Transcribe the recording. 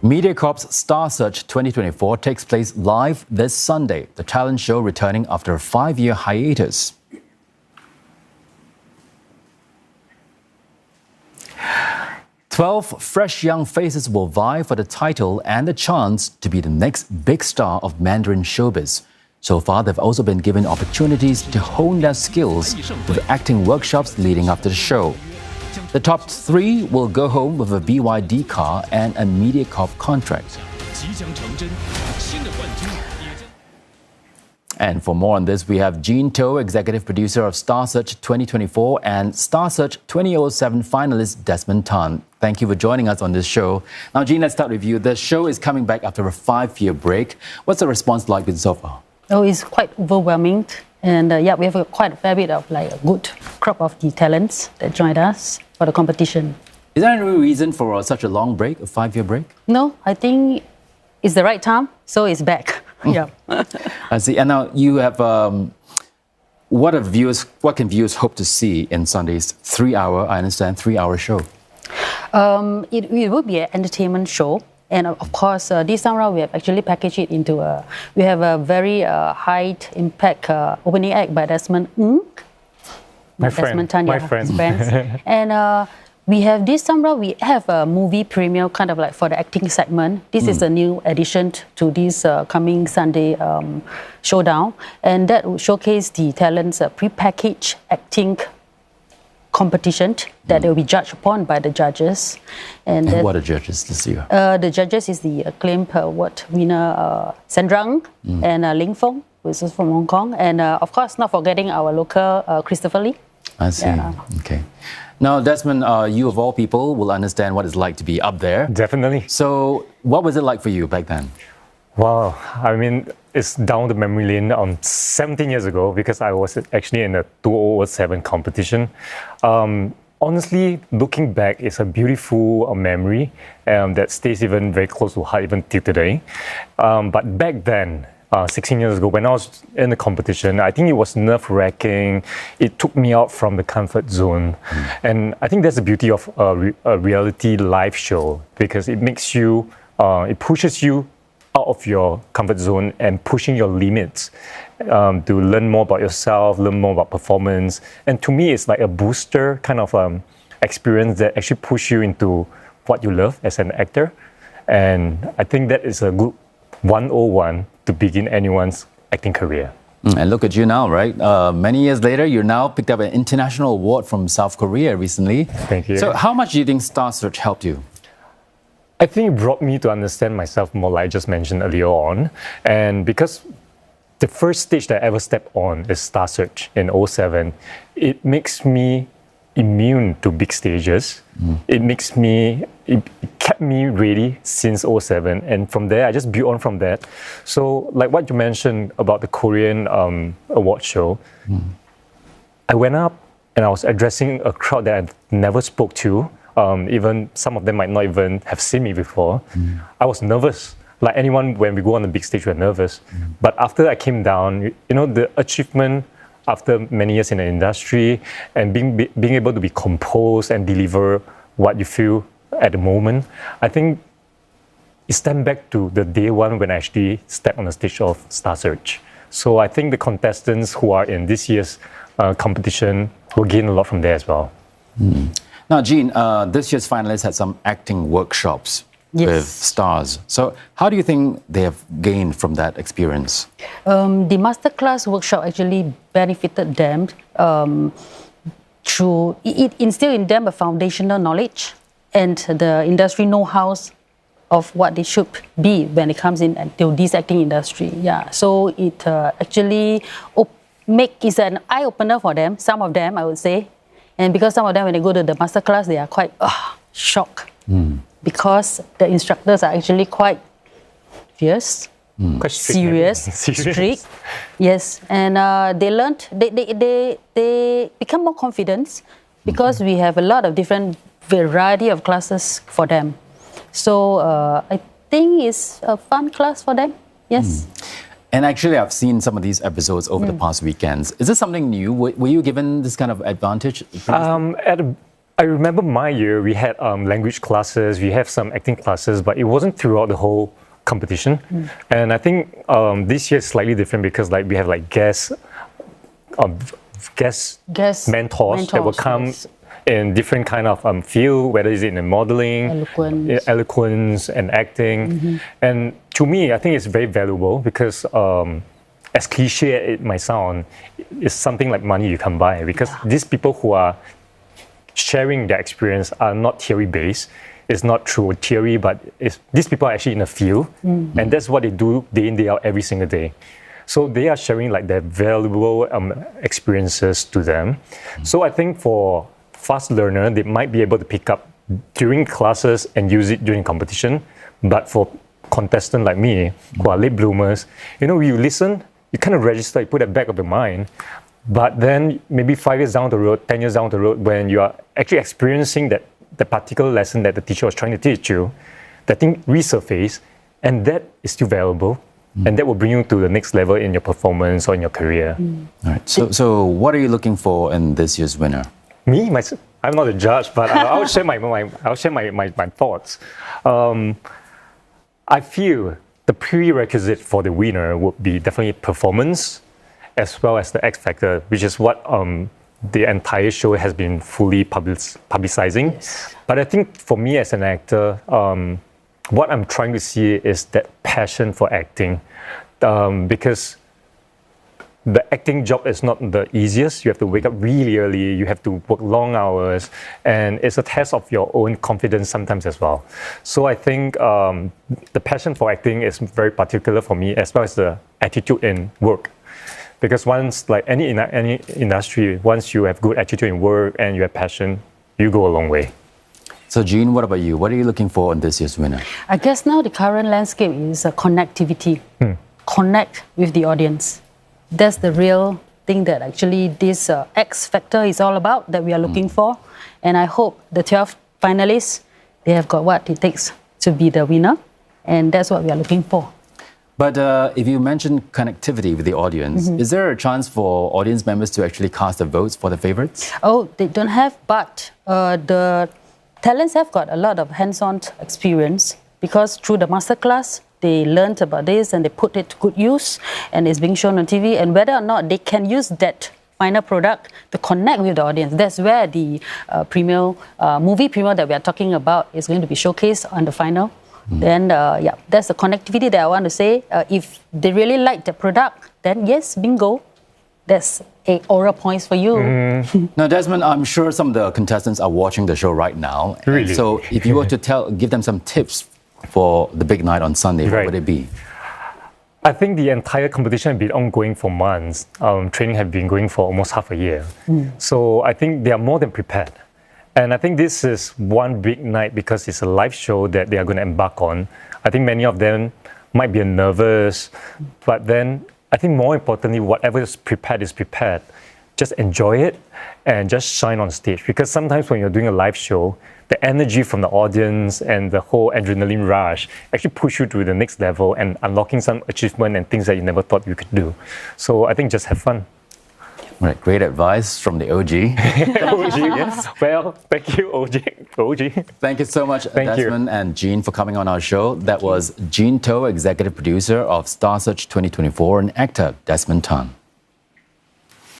Mediacorp's Star Search 2024 takes place live this Sunday, the talent show returning after a 5-year hiatus. "12 fresh young faces will vie for the title and the chance to be the next big star of Mandarin showbiz. So far, they've also been given opportunities to hone their skills with acting workshops leading up to the show. The top 3 will go home with a BYD car and a Mediacorp contract." And for more on this, we have Jean Toh, executive producer of Star Search 2024 and Star Search 2007 finalist Desmond Tan. Thank you for joining us on this show. Now, Jean, let's start with you. The show is coming back after a 5-year break. What's the response like so far? Oh, it's quite overwhelming. And we have quite a fair bit of a good crop of the talents that joined us for the competition. Is there any reason for such a long break, a 5-year break? No, I think it's the right time, so it's back. Yeah. I see. And now you have, what can viewers hope to see in Sunday's 3-hour show? It will be an entertainment show. And of course, this time around, we have actually packaged it into we have a very high impact opening act by Desmond Tan, my friend. And we have this time around, we have a movie premiere kind of like for the acting segment. This is a new addition to this coming Sunday showdown. And that will showcase the talents pre-packaged acting competition that will be judged upon by the judges. And what are judges this year? The judges is the acclaimed award winner Sandrang and Ling Fong, who is from Hong Kong. And of course, not forgetting our local Christopher Lee. I see. Yeah. Okay. Now, Desmond, you of all people will understand what it's like to be up there. Definitely. So what was it like for you back then? Wow. I mean, it's down the memory lane on 17 years ago because I was actually in a 2007 competition. Honestly, looking back, it's a beautiful memory that stays even very close to heart even till today. But back then, 16 years ago, when I was in the competition, I think it was nerve-wracking. It took me out from the comfort zone. And I think that's the beauty of a reality live show because it makes you, it pushes you out of your comfort zone and pushing your limits to learn more about yourself, learn more about performance. And to me, it's like a booster kind of experience that actually push you into what you love as an actor. And I think that is a good 101 to begin anyone's acting career. And look at you now, right? Many years later, you now picked up an international award from South Korea recently. Thank you. So how much do you think Star Search helped you? I think it brought me to understand myself more, like I just mentioned earlier on. And because the first stage that I ever stepped on is Star Search in 2007, it makes me immune to big stages. It kept me ready since 2007. And from there, I just built on from that. So like what you mentioned about the Korean award show, I went up and I was addressing a crowd that I never spoke to. Even some of them might not even have seen me before. I was nervous. Like anyone, when we go on the big stage, we're nervous. But after I came down, you know, the achievement after many years in the industry and being able to be composed and deliver what you feel at the moment, I think it stemmed back to the day one when I actually stepped on the stage of Star Search. So I think the contestants who are in this year's competition will gain a lot from there as well. Now, Jean, this year's finalists had some acting workshops with stars. So how do you think they have gained from that experience? The Masterclass workshop actually benefited them through, it instilled in them a foundational knowledge and the industry know-how of what they should be when it comes into this acting industry. Yeah, so it actually is an eye-opener for them, some of them, I would say. And because some of them, when they go to the masterclass, they are quite shocked because the instructors are actually quite fierce, quite serious, strict. Yes, and they learned, they become more confident because we have a lot of different variety of classes for them. So I think it's a fun class for them. Yes. And actually, I've seen some of these episodes over the past weekends. Is this something new? Were you given this kind of advantage? I remember my year, we had language classes, we have some acting classes, but it wasn't throughout the whole competition. And I think this year is slightly different because like we have like guest mentors that will come in different kind of field, whether it's in modeling, eloquence and acting. And to me, I think it's very valuable because as cliche it might sound, it's something like money you can buy because these people who are sharing their experience are not theory-based. It's not through theory, but these people are actually in the field, and that's what they do day in, day out, every single day. So they are sharing like their valuable experiences to them. So I think for fast learner, they might be able to pick up during classes and use it during competition. But for contestants like me, who are late bloomers, you know, you listen, you kind of register, you put it back of your mind. But then maybe 5 years down the road, 10 years down the road, when you are actually experiencing the particular lesson that the teacher was trying to teach you, that thing resurface, and that is still valuable, and that will bring you to the next level in your performance or in your career. All right. So what are you looking for in this year's winner? Me, myself, I'm not a judge, but I'll share my thoughts. I feel the prerequisite for the winner would be definitely performance, as well as the X factor, which is what the entire show has been fully publicizing. Yes. But I think for me as an actor, what I'm trying to see is that passion for acting, because the acting job is not the easiest. You have to wake up really early, you have to work long hours, and it's a test of your own confidence sometimes as well. So I think the passion for acting is very particular for me, as well as the attitude in work. Because once, like any industry, once you have good attitude in work and you have passion, you go a long way. So Jean, what about you? What are you looking for in this year's winner? I guess now the current landscape is connectivity. Connect with the audience. That's the real thing that actually this X factor is all about, that we are looking for. And I hope the 12 finalists, they have got what it takes to be the winner. And that's what we are looking for. But if you mention connectivity with the audience, is there a chance for audience members to actually cast their votes for the favorites? Oh, they don't have, but the talents have got a lot of hands-on experience because through the Masterclass, they learned about this and they put it to good use and it's being shown on TV. And whether or not they can use that final product to connect with the audience, that's where the movie premiere that we are talking about is going to be showcased on the final. Then, that's the connectivity that I want to say. If they really like the product, then yes, bingo. That's a aura points for you. Now, Desmond, I'm sure some of the contestants are watching the show right now. Really? So if you were to give them some tips for the big night on Sunday, what would it be? I think the entire competition has been ongoing for months. Training has been going for almost half a year. So I think they are more than prepared. And I think this is one big night because it's a live show that they are going to embark on. I think many of them might be nervous, but then I think more importantly, whatever is prepared. Just enjoy it and just shine on stage. Because sometimes when you're doing a live show, the energy from the audience and the whole adrenaline rush actually push you to the next level and unlocking some achievement and things that you never thought you could do. So I think just have fun. Right, great advice from the OG. OG, yes. Well, thank you, OG. Thank you so much, Desmond and Jean, for coming on our show. That was Jean Toh, Executive Producer of Star Search 2024, and actor Desmond Tan.